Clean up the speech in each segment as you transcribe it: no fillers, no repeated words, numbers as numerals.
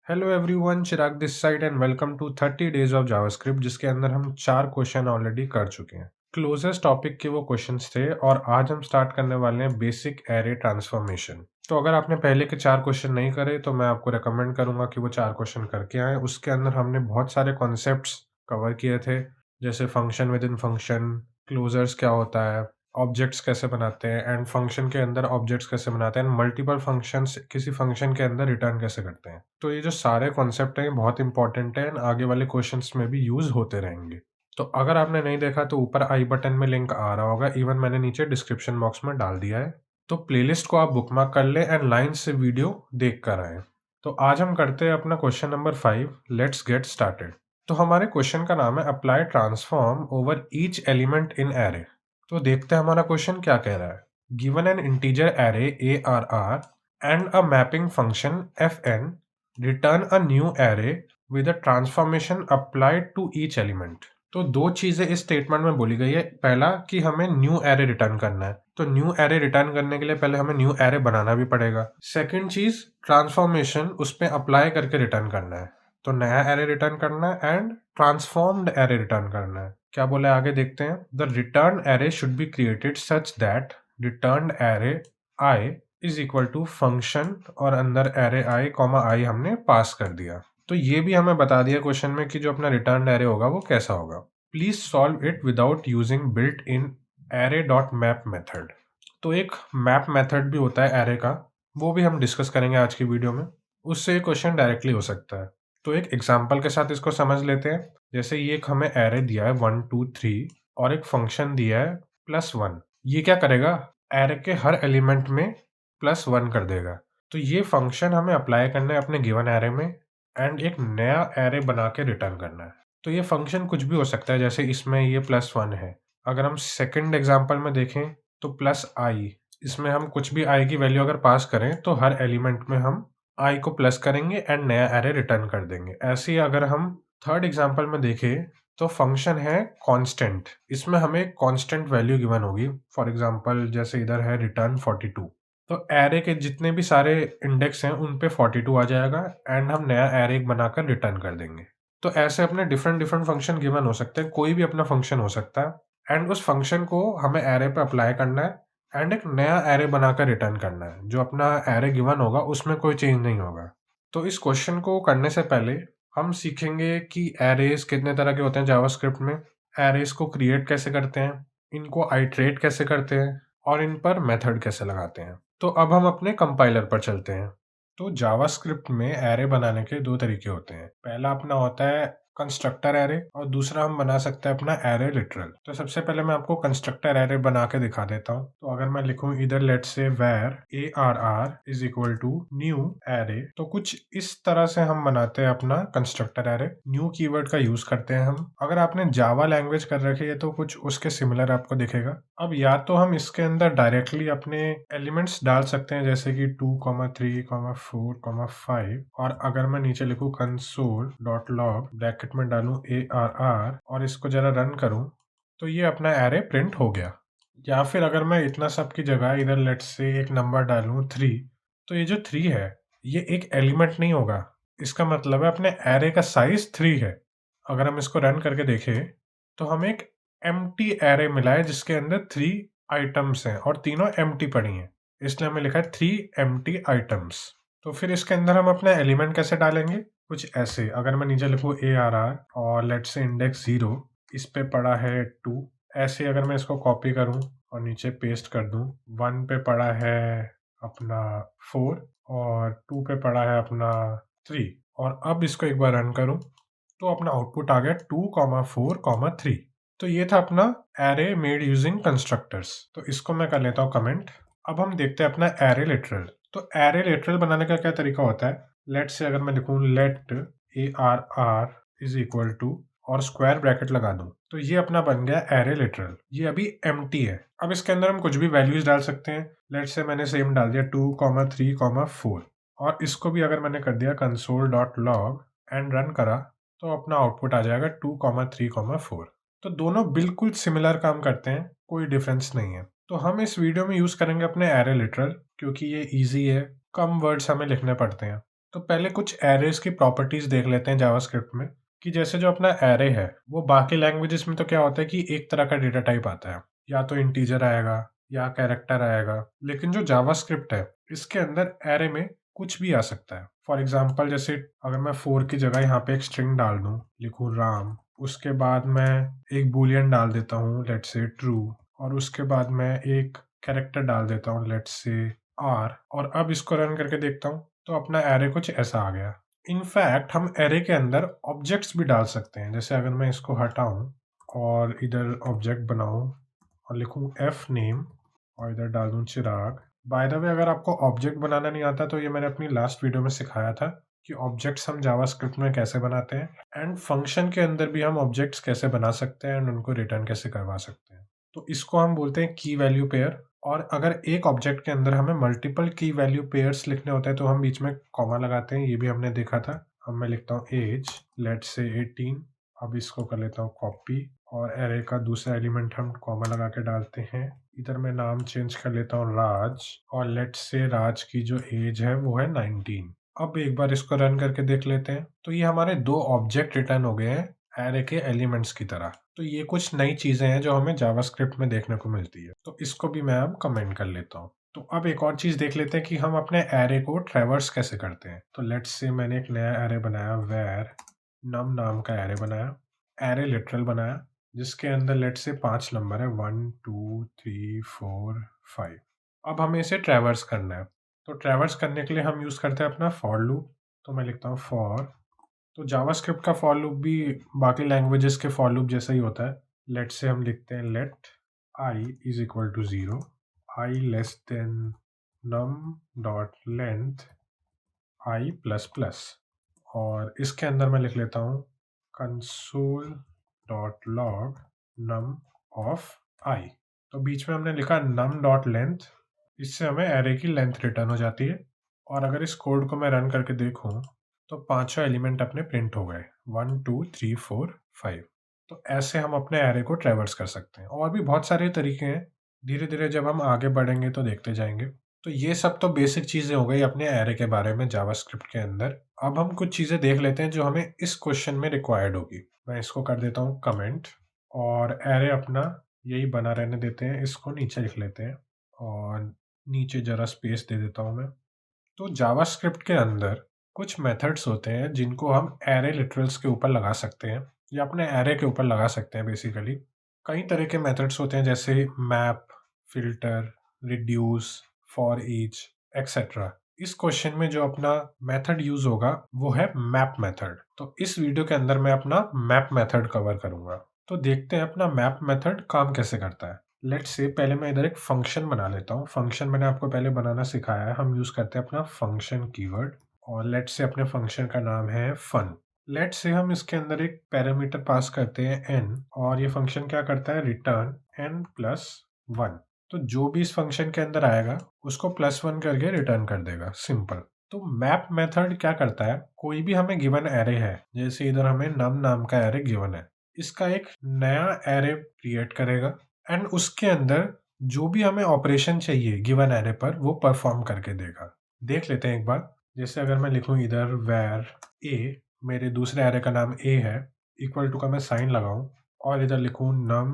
Hello everyone, Chirag this side and welcome to 30 days of JavaScript जिसके अंदर हम 4 question already कर चुके हैं। क्लोजेस्ट टॉपिक के वो क्वेश्चंस थे और आज हम स्टार्ट करने वाले हैं बेसिक एरे ट्रांसफॉर्मेशन। तो अगर आपने पहले के 4 क्वेश्चन नहीं करे तो मैं आपको रिकमेंड करूंगा कि वो 4 क्वेश्चन करके आएँ। उसके अंदर हमने बहुत सारे कॉन्सेप्ट्स कवर किए थे, जैसे function with in function, closures क्या होता है, ऑब्जेक्ट्स कैसे बनाते हैं एंड फंक्शन के अंदर ऑब्जेक्ट्स कैसे बनाते हैं एंड मल्टीपल फंक्शंस किसी फंक्शन के अंदर रिटर्न कैसे करते हैं। तो ये जो सारे कॉन्सेप्ट हैं ये बहुत इंपॉर्टेंट है एंड आगे वाले क्वेश्चंस में भी यूज होते रहेंगे। तो अगर आपने नहीं देखा तो ऊपर आई बटन में लिंक आ रहा होगा, इवन मैंने नीचे डिस्क्रिप्शन बॉक्स में डाल दिया है। तो प्लेलिस्ट को आप बुकमार्क कर ले एंड लाइन से वीडियो देख कर आए। तो आज हम करते हैं अपना question number 5। Let's get started. तो हमारे क्वेश्चन का नाम है apply transform over each element in array. तो देखते हैं हमारा क्वेश्चन क्या कह रहा है। Given an integer array ARR and a mapping function FN, return a new array with a transformation applied to each element. तो दो चीजें इस स्टेटमेंट में बोली गई है। पहला कि हमें न्यू एरे रिटर्न करना है, तो न्यू एरे रिटर्न करने के लिए पहले हमें न्यू एरे बनाना भी पड़ेगा। सेकंड चीज, ट्रांसफॉर्मेशन उस पर अप्लाई करके रिटर्न करना है, तो नया एरे रिटर्न करना है एंड ट्रांसफॉर्म्ड एरे रिटर्न करना है। क्या बोला है आगे देखते हैं। The return array should be created such that return array i is equal to function और अंदर एरे आई कॉमा आई हमने पास कर दिया। तो ये भी हमें बता दिया क्वेश्चन में कि जो अपना रिटर्न एरे होगा वो कैसा होगा। Please solve it without using built in array dot map method. तो एक मैप मेथड भी होता है एरे का, वो भी हम डिस्कस करेंगे आज की वीडियो में। उससे ये क्वेश्चन डायरेक्टली हो सकता है। तो एक एग्जाम्पल के साथ इसको समझ लेते हैं। जैसे ये एक हमें एरे दिया है 1 2 3 और एक फंक्शन दिया है +1। ये क्या करेगा, एरे के हर एलिमेंट में +1 कर देगा। तो ये फंक्शन हमें अप्लाई करना है अपने गिवन एरे में एंड एक नया एरे बना के रिटर्न करना है। तो ये फंक्शन कुछ भी हो सकता है, जैसे इसमें ये +1 है। अगर हम सेकंड एग्जाम्पल में देखें तो +i, इसमें हम कुछ भी i की वैल्यू अगर पास करें तो हर एलिमेंट में हम i को प्लस करेंगे एंड नया एरे रिटर्न कर देंगे। ऐसे ही अगर हम थर्ड एग्जाम्पल में देखें तो फंक्शन है कांस्टेंट, इसमें हमें कांस्टेंट वैल्यू गिवन होगी। फॉर एग्जांपल जैसे इधर है रिटर्न 42, तो एरे के जितने भी सारे इंडेक्स हैं उन पे 42 आ जाएगा एंड हम नया एरे बनाकर रिटर्न कर देंगे। तो ऐसे अपने डिफरेंट डिफरेंट फंक्शन गिवन हो सकते हैं, कोई भी अपना फंक्शन हो सकता है एंड उस फंक्शन को हमें एरे पे अप्लाई करना है एंड एक नया एरे बनाकर रिटर्न करना है। जो अपना एरे गिवन होगा उसमें कोई चेंज नहीं होगा। तो इस क्वेश्चन को करने से पहले हम सीखेंगे कि एरेज कितने तरह के होते हैं जावास्क्रिप्ट में, एरेज को क्रिएट कैसे करते हैं, इनको आइट्रेट कैसे करते हैं और इन पर मेथड कैसे लगाते हैं। तो अब हम अपने कंपाइलर पर चलते हैं। तो जावास्क्रिप्ट में एरे बनाने के दो तरीके होते हैं। पहला अपना होता है कंस्ट्रक्टर एरे और दूसरा हम बना सकते हैं अपना एरे लिटरल। तो सबसे पहले मैं आपको कंस्ट्रक्टर एरे बना के दिखा देता हूँ। तो अगर मैं लिखूं इधर let's say var ARR is equal to new array, तो कुछ इस तरह से हम बनाते हैं अपना कंस्ट्रक्टर एरे। न्यू कीवर्ड का यूज करते हैं हम। अगर आपने जावा लैंग्वेज कर रखी है तो कुछ उसके सिमिलर आपको दिखेगा। अब या तो हम इसके अंदर डायरेक्टली अपने एलिमेंट्स डाल सकते हैं, जैसे कि 2, 3, 4, 5, और अगर मैं नीचे लिखूं console.log ब्रैकेट में डालूं ARR और इसको जरा रन करूं तो ये अपना एरे प्रिंट हो गया। या फिर अगर मैं इतना सब की जगह इधर लेट्स से एक नंबर डालूं 3, तो ये जो 3 है ये एक एलिमेंट नहीं होगा। इसका मतलब है अपने एरे का साइज 3 है। अगर हम इसको रन करके देखें तो हमें एक एम्प्टी एरे मिला है जिसके अंदर 3 आइटम्स हैं और तीनों एम्प्टी पड़ी हैं, इसलिए हमें लिखा है 3 एम्प्टी आइटम्स। तो फिर इसके अंदर हम अपना एलिमेंट कैसे डालेंगे, कुछ ऐसे। अगर मैं नीचे लिखूँ ARR और लेट्स से इंडेक्स 0, इस पे पड़ा है 2। ऐसे अगर मैं इसको कॉपी करूं और नीचे पेस्ट कर दूं, 1 पे पड़ा है अपना 4 और 2 पे पड़ा है अपना 3, और अब इसको एक बार रन करूं तो अपना आउटपुट आ गया 2, 4, 3। तो ये था अपना एरे मेड यूजिंग कंस्ट्रक्टर्स। तो इसको मैं कर लेता हूँ कमेंट। अब हम देखते हैं अपना एरे लिटरल। तो एरे लिटरल बनाने का क्या तरीका होता है। लेट से अगर मैं लिखूं let ARR is equal to और स्क्वायर ब्रैकेट लगा दूं, तो ये अपना बन गया एरे लिटरल। ये अभी एम्प्टी है। अब इसके अंदर हम कुछ भी वैल्यूज डाल सकते हैं। लेट से मैंने सेम डाल दिया 2, 3, 4, और इसको भी अगर मैंने कर दिया console.log एंड रन करा तो अपना आउटपुट आ जाएगा 2, 3, 4। तो दोनों बिल्कुल सिमिलर काम करते हैं, कोई डिफरेंस नहीं है। तो हम इस वीडियो में यूज करेंगे अपने एरे लिटरल क्योंकि ये इजी है, कम वर्ड्स हमें लिखने पड़ते हैं। तो पहले कुछ एरेज़ की प्रॉपर्टीज़ देख लेते हैं जावास्क्रिप्ट में, कि जैसे जो अपना एरे है, वो बाकी लैंग्वेजेज़ में तो क्या होता है कि एक तरह का डेटा टाइप आता है, या तो इंटीजर आएगा या कैरेक्टर आएगा। लेकिन जो जावास्क्रिप्ट है, इसके अंदर एरे में कुछ भी आ सकता है। फॉर एग्ज़ाम्पल जैसे अगर मैं 4 की जगह यहाँ पे एक स्ट्रिंग डाल दूँ, लिखूँ राम, उसके बाद मैं एक बूलियन डाल देता हूँ लेट्स से ट्रू, और उसके बाद मैं एक कैरेक्टर डाल देता हूँ लेट्स से आर, और अब इसको रन करके देखता हूँ, तो अपना एरे कुछ ऐसा आ गया। इनफैक्ट हम एरे के अंदर ऑब्जेक्ट्स भी डाल सकते हैं। जैसे अगर मैं इसको हटाऊँ और इधर ऑब्जेक्ट बनाऊँ और लिखूँ एफ नेम और इधर डाल दूँ चिराग। बाय द वे अगर आपको ऑब्जेक्ट बनाना नहीं आता तो ये मैंने अपनी लास्ट वीडियो में सिखाया था कि ऑब्जेक्ट्स हम जावास्क्रिप्ट में कैसे बनाते हैं, एंड फंक्शन के अंदर भी हम ऑब्जेक्ट्स कैसे बना सकते हैं एंड उनको रिटर्न कैसे करवा सकते हैं। तो इसको हम बोलते हैं की वैल्यू पेयर। और अगर एक ऑब्जेक्ट के अंदर हमें मल्टीपल की वैल्यू पेयर्स लिखने होते हैं तो हम बीच में कॉमा लगाते हैं, ये भी हमने देखा था। अब मैं लिखता हूँ एज लेट्स से 18। अब इसको कर लेता हूँ कॉपी और एरे का दूसरा एलिमेंट हम कॉमा लगा के डालते हैं। इधर मैं नाम चेंज कर लेता हूँ राज, और लेट्स से राज की जो एज है वो है 19। अब एक बार इसको रन करके देख लेते हैं, तो ये हमारे दो ऑब्जेक्ट रिटर्न हो गए हैं एरे के एलिमेंट्स की तरह। तो ये कुछ नई चीजें हैं जो हमें जावास्क्रिप्ट में देखने को मिलती है। तो इसको भी मैं अब कमेंट कर लेता हूँ। तो अब एक और चीज देख लेते हैं कि हम अपने एरे को ट्रैवर्स कैसे करते हैं। तो लेट्स से मैंने एक नया एरे बनाया, वेर नम नाम का एरे बनाया, एरे लिटरल बनाया, जिसके अंदर लेट्स से 5 नंबर है, 1 2 3 4 5। अब हमें इसे ट्रैवर्स करना है। तो ट्रैवर्स करने के लिए हम यूज करते हैं अपना फॉर लूप। तो मैं लिखता हूँ फॉर। तो जावास्क्रिप्ट का फॉर लूप भी बाकी लैंग्वेजेस के फॉर लूप जैसा ही होता है। लेट से हम लिखते हैं let I is equal to 0, I less than num dot length I plus plus, और इसके अंदर मैं लिख लेता हूँ console dot log num of I. तो बीच में हमने लिखा नम डॉट लेंथ, इससे हमें एरे की लेंथ रिटर्न हो जाती है। और अगर इस कोड को मैं रन करके देखूं तो पांचों एलिमेंट अपने प्रिंट हो गए, 1 2 3 4 5। तो ऐसे हम अपने एरे को ट्रैवर्स कर सकते हैं। और भी बहुत सारे तरीके हैं, धीरे धीरे जब हम आगे बढ़ेंगे तो देखते जाएंगे। तो ये सब तो बेसिक चीज़ें हो गई अपने एरे के बारे में जावास्क्रिप्ट के अंदर। अब हम कुछ चीज़ें देख लेते हैं जो हमें इस क्वेश्चन में रिक्वायर्ड होगी। मैं इसको कर देता हूँ कमेंट, और एरे अपना यही बना रहने देते हैं, इसको नीचे लिख लेते हैं और नीचे ज़रा स्पेस दे देता हूँ मैं। तो जावास्क्रिप्ट के अंदर कुछ मेथड्स होते हैं जिनको हम एरे लिटरल्स के ऊपर लगा सकते हैं या अपने एरे के ऊपर लगा सकते हैं बेसिकली। कई तरह के मेथड्स होते हैं जैसे map, filter, reduce, for each, etcetera. इस क्वेश्चन में जो अपना मेथड यूज होगा वो है मैप मेथड। तो इस वीडियो के अंदर मैं अपना मैप मेथड कवर करूंगा। तो देखते हैं अपना मैप मेथड काम कैसे करता है। लेट्स से पहले मैं इधर एक फंक्शन बना लेता हूँ। फंक्शन मैंने आपको पहले बनाना सिखाया है। हम यूज करते हैं अपना फंक्शन कीवर्ड, और लेट्स से अपने फंक्शन का नाम है फन। लेट्स से हम इसके अंदर एक पैरामीटर पास करते हैं n, और ये फंक्शन क्या करता है, रिटर्न n प्लस 1। तो जो भी इस फंक्शन के अंदर आएगा उसको +1 करके रिटर्न कर देगा, सिंपल। तो मैप मेथड क्या करता है, कोई भी हमें गिवन एरे है, जैसे इधर हमें नम नाम का एरे गिवन है, इसका एक नया एरे क्रिएट करेगा एंड उसके अंदर जो भी हमें ऑपरेशन चाहिए गिवन एरे पर वो परफॉर्म करके देगा। देख लेते हैं एक बार। जैसे अगर मैं लिखूं इधर वेर ए, मेरे दूसरे एरे का नाम ए है, इक्वल टू का मैं साइन लगाऊं और इधर लिखूं नम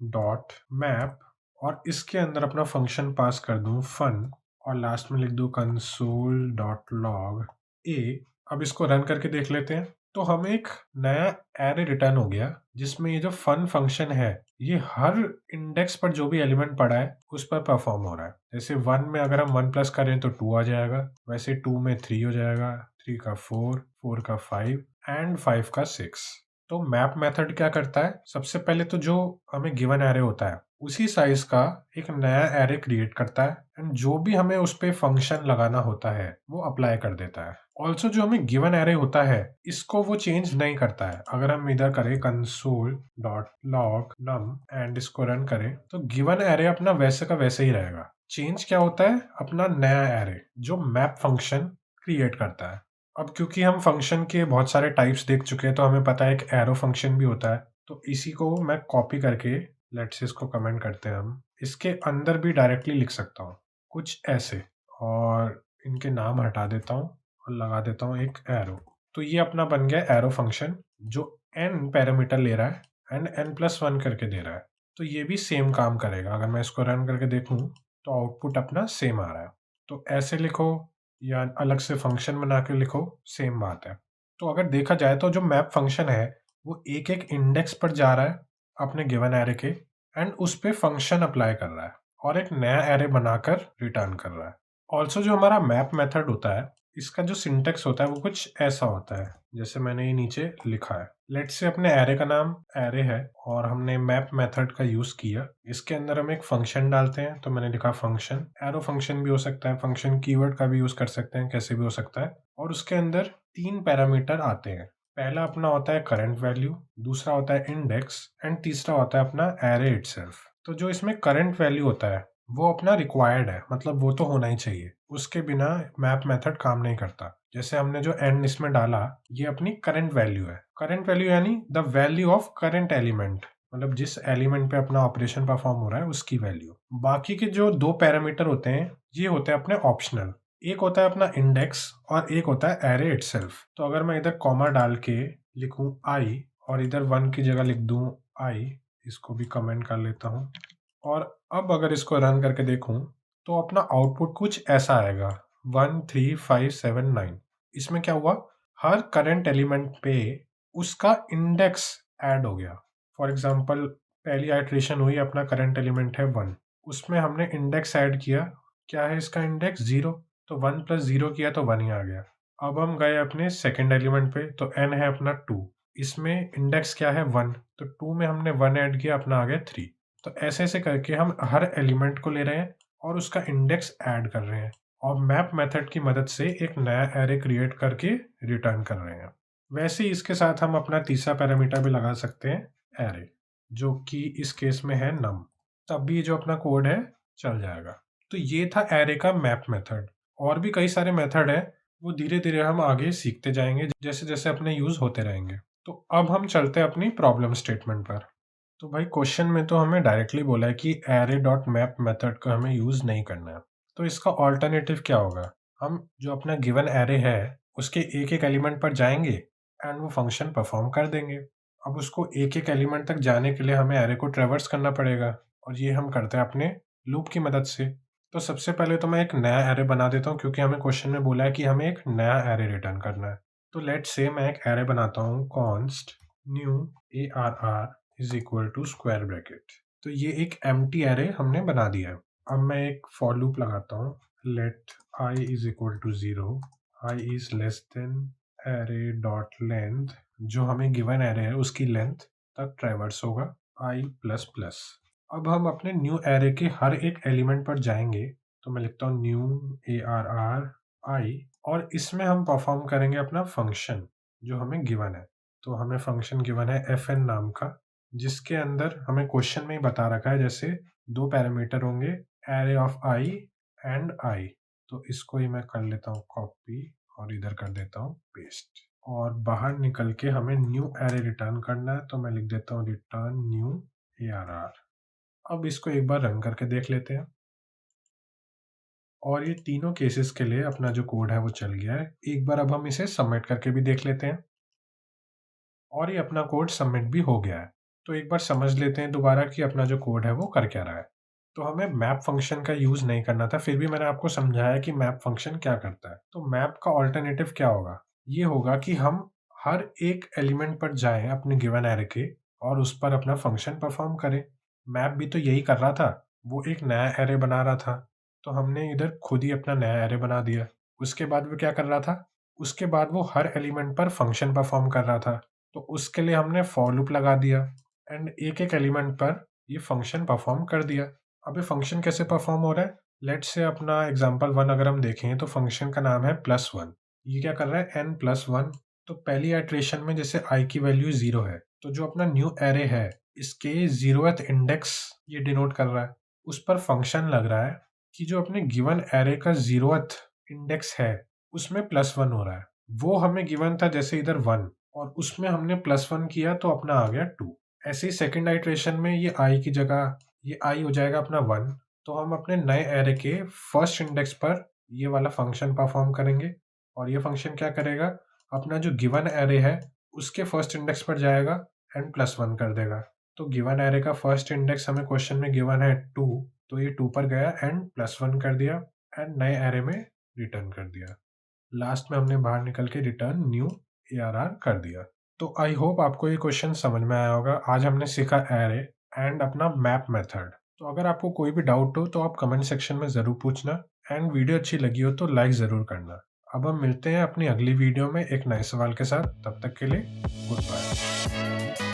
डॉट मैप, और इसके अंदर अपना फंक्शन पास कर दूं फन, और लास्ट में लिख दूं कंसोल डॉट लॉग ए। अब इसको रन करके देख लेते हैं, तो हमें एक नया एरे रिटर्न हो गया जिसमें ये जो फन फंक्शन है ये हर इंडेक्स पर जो भी एलिमेंट पड़ा है उस पर परफॉर्म हो रहा है। जैसे 1 में अगर हम 1 प्लस करें तो 2 आ जाएगा, वैसे 2 में 3 हो जाएगा, 3 का 4, 4 का 5 एंड 5 का 6। तो मैप मेथड क्या करता है, सबसे पहले तो जो हमें गिवन एरे होता है उसी साइज का एक नया एरे क्रिएट करता है एंड जो भी हमें उस पे फंक्शन लगाना होता है वो अप्लाई कर देता है। ऑल्सो जो हमें गिवन एरे होता है इसको वो चेंज नहीं करता है। अगर हम इधर करें console dot log num and इसको रन करें तो गिवन एरे अपना वैसे का वैसे ही रहेगा। चेंज क्या होता है, अपना नया एरे जो मैप फंक्शन क्रिएट करता है। अब क्योंकि हम फंक्शन के बहुत सारे टाइप्स देख चुके हैं तो हमें पता है एक एरो फंक्शन भी होता है। तो इसी को मैं कॉपी करके लेट्स इसको कमेंट करते हैं, हम इसके अंदर भी डायरेक्टली लिख सकता हूँ कुछ ऐसे, और इनके नाम हटा देता हूँ और लगा देता हूँ एक एरो। तो ये अपना बन गया एरो फंक्शन जो n पैरामीटर ले रहा है एंड n+1 करके दे रहा है। तो ये भी सेम काम करेगा। अगर मैं इसको रन करके देखूँ तो आउटपुट अपना सेम आ रहा है। तो ऐसे लिखो या अलग से फंक्शन बना के लिखो, सेम बात है। तो अगर देखा जाए तो जो मैप फंक्शन है वो एक-एक इंडेक्स पर जा रहा है अपने गिवन एरे के एंड उस पे फंक्शन अप्लाई कर रहा है और एक नया एरे बनाकर रिटर्न कर रहा है। ऑल्सो जो हमारा मैप मेथड होता है, इसका जो सिंटैक्स होता है वो कुछ ऐसा होता है, जैसे मैंने ये नीचे लिखा है। लेट्स से अपने एरे का नाम एरे है और हमने मैप मेथड का यूज़ किया। इसके अंदर हम एक फंक्शन डालते हैं, तो मैंने लिखा फंक्शन। एरो फंक्शन भी हो सकता है, फंक्शन कीवर्ड का भी यूज़ कर सकते हैं, कैसे भी हो सकता है। और उसके अंदर 3 पैरामीटर आते हैं। पहला अपना होता है करंट वैल्यू, दूसरा होता है इंडेक्स एंड तीसरा होता है अपना एरे इटसेल्फ। तो जो इसमें करंट वैल्यू होता है वो अपना रिक्वायर्ड है, मतलब वो तो होना ही चाहिए। उसके बिना मैप मेथड काम नहीं करता। जैसे हमने जो n इसमें डाला, ये अपनी करंट वैल्यू है। करंट वैल्यू यानी the value of current element, मतलब जिस एलिमेंट पे अपना ऑपरेशन परफॉर्म हो रहा है उसकी वैल्यू। बाकी के जो 2 पैरामीटर होते हैं, ये होते हैं अपने ऑप्शनल। एक होता है अपना इंडेक्स और एक होता है एरे इटसेल्फ। तो अगर मैं इधर कॉमा डाल के लिखूं i और इधर 1 की जगह लिख दूं i, इसको भी कमेंट कर लेता हूं। और अब अगर इसको रन करके देखूं तो अपना आउटपुट कुछ ऐसा आएगा 1 3 5 7 9। इसमें क्या हुआ, हर करंट एलिमेंट पे उसका इंडेक्स ऐड हो गया। फॉर एग्जांपल पहली आइट्रेशन हुई, अपना करंट एलिमेंट है 1, उसमें हमने इंडेक्स ऐड किया। क्या है इसका इंडेक्स 0, तो 1 प्लस 0 किया तो 1 ही आ गया। अब हम गए अपने सेकेंड एलिमेंट पे, तो n है अपना 2, इसमें इंडेक्स क्या है 1, तो 2 में हमने 1 ऐड किया, अपना आ गया 3। तो ऐसे-ऐसे करके हम हर एलिमेंट को ले रहे हैं और उसका इंडेक्स ऐड कर रहे हैं और मैप मेथड की मदद से एक नया एरे क्रिएट करके रिटर्न कर रहे हैं। वैसे ही इसके साथ हम अपना तीसरा पैरामीटर भी लगा सकते हैं, एरे, जो कि इस केस में है नम। तब भी ये जो अपना कोड है चल जाएगा। तो ये था एरे का मैप मेथड। और भी कई सारे मेथड हैं, वो धीरे-धीरे हम आगे सीखते जाएंगे जैसे-जैसे अपने यूज़ होते रहेंगे। तो अब हम चलते हैं अपनी प्रॉब्लम स्टेटमेंट पर। तो भाई क्वेश्चन में तो हमें डायरेक्टली बोला है कि एरे डॉट मैप मेथड का हमें यूज़ नहीं करना है। तो इसका ऑल्टरनेटिव क्या होगा? हम जो अपना गिवन एरे है उसके एक-एक एलिमेंट पर जाएँगे एंड वो फंक्शन परफॉर्म कर देंगे। अब उसको एक-एक एलिमेंट तक जाने के लिए हमें एरे को ट्रैवर्स करना पड़ेगा और ये हम करते हैं अपने लूप की मदद से। तो सबसे पहले तो मैं एक नया एरे बना देता हूँ, क्योंकि हमें क्वेश्चन में बोला है कि हमें एक नया एरे रिटर्न करना है। तो लेट्स से मैं एक एरे बनाता हूँ, const new ARR is equal to square bracket. तो ये एक एम्प्टी एरे हमने बना दिया है। अब मैं एक फॉर लूप लगाता हूँ, let i is equal to 0, i is less than array dot length, जो हमें गिवन एरे है उसकी लेंथ तक ट्रैवर्स होगा i प्लस प्लस। अब हम अपने न्यू एरे के हर एक एलिमेंट पर जाएंगे, तो मैं लिखता हूँ न्यू ARR i और इसमें हम परफॉर्म करेंगे अपना फंक्शन जो हमें गिवन है। तो हमें फंक्शन गिवन है fn नाम का, जिसके अंदर हमें क्वेश्चन में ही बता रखा है जैसे 2 पैरामीटर होंगे, array of i and i। तो इसको ही मैं कर लेता हूँ कॉपी और इधर कर देता हूँ पेस्ट। और बाहर निकल के हमें न्यू एरे रिटर्न करना है, तो मैं लिख देता हूँ रिटर्न न्यू ARR। अब इसको एक बार रन करके देख लेते हैं और ये तीनों केसेस के लिए अपना जो कोड है वो चल गया है। एक बार अब हम इसे सबमिट करके भी देख लेते हैं और ये अपना कोड सबमिट भी हो गया है। तो एक बार समझ लेते हैं दोबारा कि अपना जो कोड है वो कर क्या रहा है। तो हमें मैप फंक्शन का यूज़ नहीं करना था, फिर भी मैंने आपको समझाया कि मैप फंक्शन क्या करता है। तो मैप का ऑल्टरनेटिव क्या होगा? ये होगा कि हम हर एक एलिमेंट पर जाएँ अपने गिवन एरे के और उस पर अपना फंक्शन परफॉर्म करें। मैप भी तो यही कर रहा था, वो एक नया एरे बना रहा था, तो हमने इधर खुद ही अपना नया एरे बना दिया। उसके बाद वो क्या कर रहा था? उसके बाद वो हर एलिमेंट पर फंक्शन परफॉर्म कर रहा था। तो उसके लिए हमने फॉर लूप लगा दिया एंड एक-एक एलिमेंट पर ये फंक्शन परफॉर्म कर दिया। अब ये फंक्शन कैसे परफॉर्म हो रहा है? लेट्स से अपना एग्जांपल 1 अगर हम देखें तो फंक्शन का नाम है +1। ये क्या कर रहा है? n+1। तो पहली इटरेशन में जैसे i की वैल्यू 0 है, तो जो अपना न्यू एरे है इसके 0th इंडेक्स ये डिनोट कर रहा है। उस पर फंक्शन लग रहा है कि जो अपने गिवन एरे का 0th इंडेक्स है उसमें +1 हो रहा है। वो हमें गिवन था जैसे इधर 1 और उसमें हमने +1 किया तो अपना आ गया 2। ऐसे ही सेकंड आइट्रेशन में ये i की जगह ये i हो जाएगा अपना 1। तो हम अपने नए एरे के फर्स्ट इंडेक्स पर ये वाला फंक्शन परफॉर्म करेंगे और ये फंक्शन क्या करेगा, अपना जो गिवन एरे है उसके फर्स्ट इंडेक्स पर जाएगा एंड +1 कर देगा। तो गिवन एरे का फर्स्ट इंडेक्स हमें क्वेश्चन में गिवन है 2, तो ये 2 पर गया एंड +1 कर दिया एंड नए एरे में रिटर्न कर दिया। लास्ट में हमने बाहर निकल के रिटर्न न्यू ARR कर दिया। तो आई होप आपको ये क्वेश्चन समझ में आया होगा। आज हमने सीखा एरे एंड अपना मैप मेथड। तो अगर आपको कोई भी डाउट हो तो आप कमेंट सेक्शन में ज़रूर पूछना एंड वीडियो अच्छी लगी हो तो लाइक ज़रूर करना। अब हम मिलते हैं अपनी अगली वीडियो में एक नए सवाल के साथ। तब तक के लिए गुड बाय।